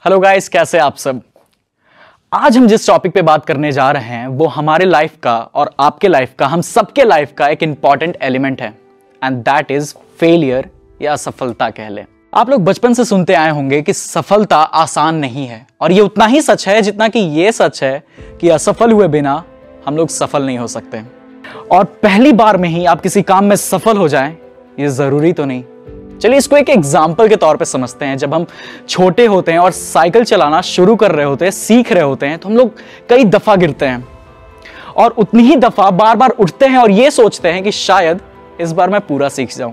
Hello guys, कैसे आप सब। आज हम जिस टॉपिक पे बात करने जा रहे हैं वो हमारे लाइफ का और आपके लाइफ का, हम सबके लाइफ का एक इंपॉर्टेंट एलिमेंट है एंड दैट इज फेलियर या असफलता कह लें। आप लोग बचपन से सुनते आए होंगे कि सफलता आसान नहीं है और ये उतना ही सच है जितना कि ये सच है कि असफल हुए बिना हम लोग सफल नहीं हो सकते। और पहली बार में ही आप किसी काम में सफल हो जाएं ये जरूरी तो नहीं। चलिए इसको एक एग्जाम्पल के तौर पे समझते हैं। जब हम छोटे होते हैं और साइकिल चलाना शुरू कर रहे होते हैं, सीख रहे होते हैं, तो हम लोग कई दफा गिरते हैं और उतनी ही दफा बार बार उठते हैं और ये सोचते हैं कि शायद इस बार मैं पूरा सीख जाऊं,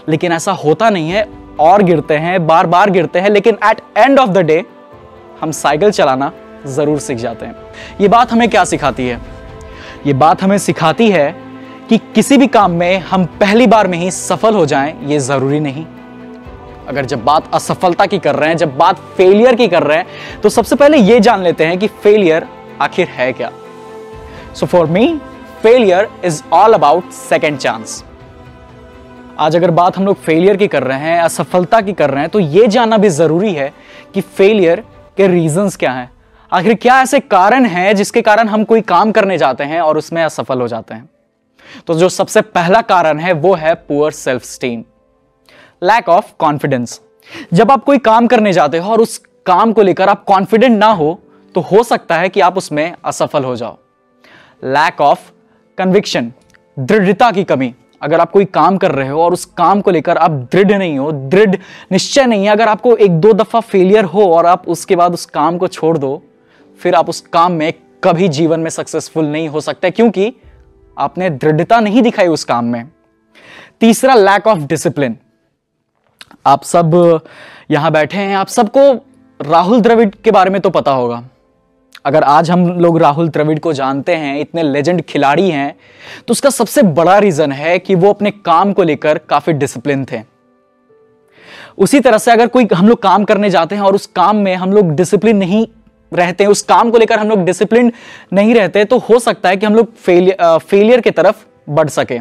लेकिन ऐसा होता नहीं है और गिरते हैं, बार बार गिरते हैं, लेकिन at end of the day हम साइकिल चलाना जरूर सीख जाते हैं। ये बात हमें क्या सिखाती है? ये बात हमें सिखाती है कि किसी भी काम में हम पहली बार में ही सफल हो जाएं ये जरूरी नहीं। अगर जब बात असफलता की कर रहे हैं, जब बात फेलियर की कर रहे हैं, तो सबसे पहले ये जान लेते हैं कि फेलियर आखिर है क्या। So for me failure is all about second chance. आज अगर बात हम लोग फेलियर की कर रहे हैं, असफलता की कर रहे हैं, तो ये जानना भी जरूरी है कि फेलियर के रीजंस क्या हैं। आखिर क्या ऐसे कारण हैं जिसके कारण हम कोई काम करने जाते हैं और उसमें असफल हो जाते हैं। तो जो सबसे पहला कारण है वो है poor self esteem, lack of confidence. जब आप कोई काम करने जाते हो और उस काम को लेकर आप कॉन्फिडेंट ना तो हो सकता है कि आप उसमें असफल हो जाओ। लैक ऑफ कन्विक्शन, दृढ़ता की कमी। अगर आप कोई काम कर रहे हो और उस काम को लेकर आप दृढ़ नहीं हो, दृढ़ निश्चय नहीं है, अगर आपको एक दो दफा फेलियर हो और आप उसके बाद उस काम को छोड़ दो, फिर आप उस काम में कभी जीवन में सक्सेसफुल नहीं हो सकते, क्योंकि आपने दृढ़ता नहीं दिखाई उस काम में। तीसरा, लैक ऑफ डिसिप्लिन। आप सब यहां बैठे हैं, आप सबको राहुल द्रविड़ के बारे में तो पता होगा। अगर आज हम लोग राहुल द्रविड़ को जानते हैं, इतने लेजेंड खिलाड़ी हैं, तो उसका सबसे बड़ा रीजन है कि वो अपने काम को लेकर काफी डिसिप्लिन थे। उसी तरह से अगर कोई हम लोग काम करने जाते हैं और उस काम में हम लोग डिसिप्लिन नहीं रहते हैं, उस काम को लेकर हम लोग डिसिप्लिन नहीं रहते, तो हो सकता है कि हम लोग फेलियर की तरफ बढ़ सके।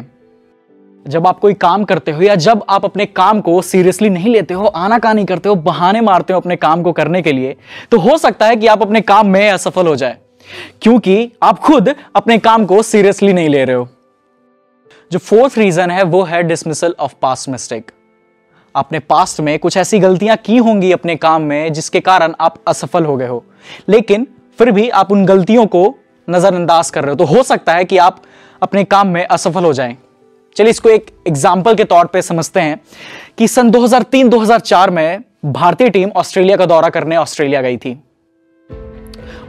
जब आप कोई काम करते हो या जब आप अपने काम को सीरियसली नहीं लेते हो, आनाकानी करते हो, बहाने मारते हो अपने काम को करने के लिए, तो हो सकता है कि आप अपने काम में असफल हो जाए, क्योंकि आप खुद अपने काम को सीरियसली नहीं ले रहे हो। जो फोर्थ रीजन है वो है डिसमिसल ऑफ पास्ट मिस्टेक। आपने पास्ट में कुछ ऐसी गलतियां की होंगी अपने काम में जिसके कारण आप असफल हो गए हो, लेकिन फिर भी आप उन गलतियों को नजरअंदाज कर रहे हो, तो हो सकता है कि आप अपने काम में असफल हो जाएं। चलिए इसको एक एग्जाम्पल के तौर पे समझते हैं कि सन 2003-2004 में भारतीय टीम ऑस्ट्रेलिया का दौरा करने ऑस्ट्रेलिया गई थी।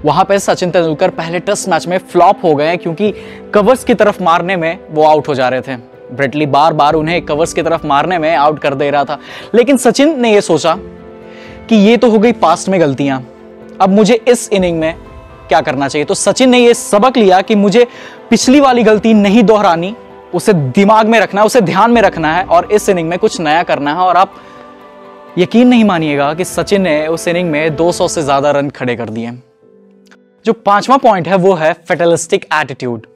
वहां पे सचिन तेंदुलकर पहले टेस्ट मैच में फ्लॉप हो गए क्योंकि कवर्स की तरफ मारने में वो आउट हो जा रहे थे। ब्रेटली बार बार उन्हें कवर्स की तरफ मारने में आउट कर दे रहा था, लेकिन सचिन ने यह सोचा कि ये तो हो गई पास्ट में गलतियां, अब मुझे इस इनिंग में क्या करना चाहिए। तो सचिन ने यह सबक लिया कि मुझे पिछली वाली गलती नहीं दोहरानी, उसे दिमाग में रखना है, उसे ध्यान में रखना है और इस इनिंग में कुछ नया करना है। और आप यकीन नहीं मानिएगा कि सचिन ने उस इनिंग में 200 से ज्यादा रन खड़े कर दिए। जो पांचवा पॉइंट है वो है फेटलिस्टिक एटीट्यूड।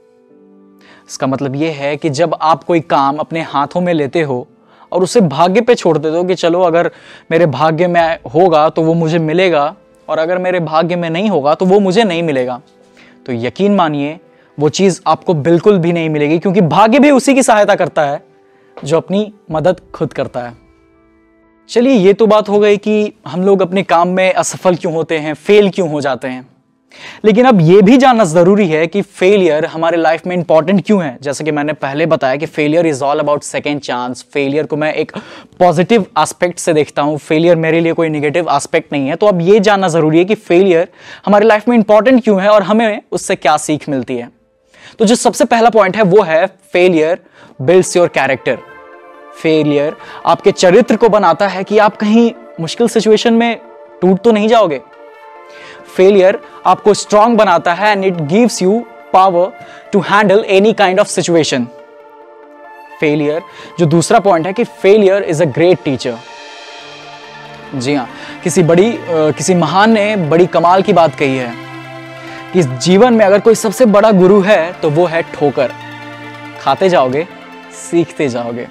इसका मतलब यह है कि जब आप कोई काम अपने हाथों में लेते हो और उसे भाग्य पे छोड़ देते हो कि चलो अगर मेरे भाग्य में होगा तो वो मुझे मिलेगा और अगर मेरे भाग्य में नहीं होगा तो वो मुझे नहीं मिलेगा, तो यकीन मानिए वो चीज आपको बिल्कुल भी नहीं मिलेगी, क्योंकि भाग्य भी उसी की सहायता करता है जो अपनी मदद खुद करता है। चलिए ये तो बात हो गई कि हम लोग अपने काम में असफल क्यों होते हैं, फेल क्यों हो जाते हैं, लेकिन अब यह भी जानना जरूरी है कि फेलियर हमारे लाइफ में इंपॉर्टेंट क्यों है। जैसे कि मैंने पहले बताया कि failure is all about second chance. Failure को मैं एक पॉजिटिव एस्पेक्ट से देखता हूं, फेलियर मेरे लिए कोई नेगेटिव एस्पेक्ट नहीं है। तो अब यह जानना जरूरी है कि फेलियर हमारे लाइफ में इंपॉर्टेंट क्यों है और हमें उससे क्या सीख मिलती है। तो जो सबसे पहला पॉइंट है वो है failure builds your character. Failure आपके चरित्र को बनाता है कि आप कहीं मुश्किल सिचुएशन में टूट तो नहीं जाओगे। फेलियर आपको स्ट्रांग बनाता है and it gives you power to handle any kind of situation. Failure, जो दूसरा पॉइंट है कि failure is a great teacher. जी हाँ, किसी महान ने बड़ी कमाल की बात कही है कि जीवन में अगर कोई सबसे बड़ा गुरु है तो वो है ठोकर। खाते जाओगे, सीखते जाओगे।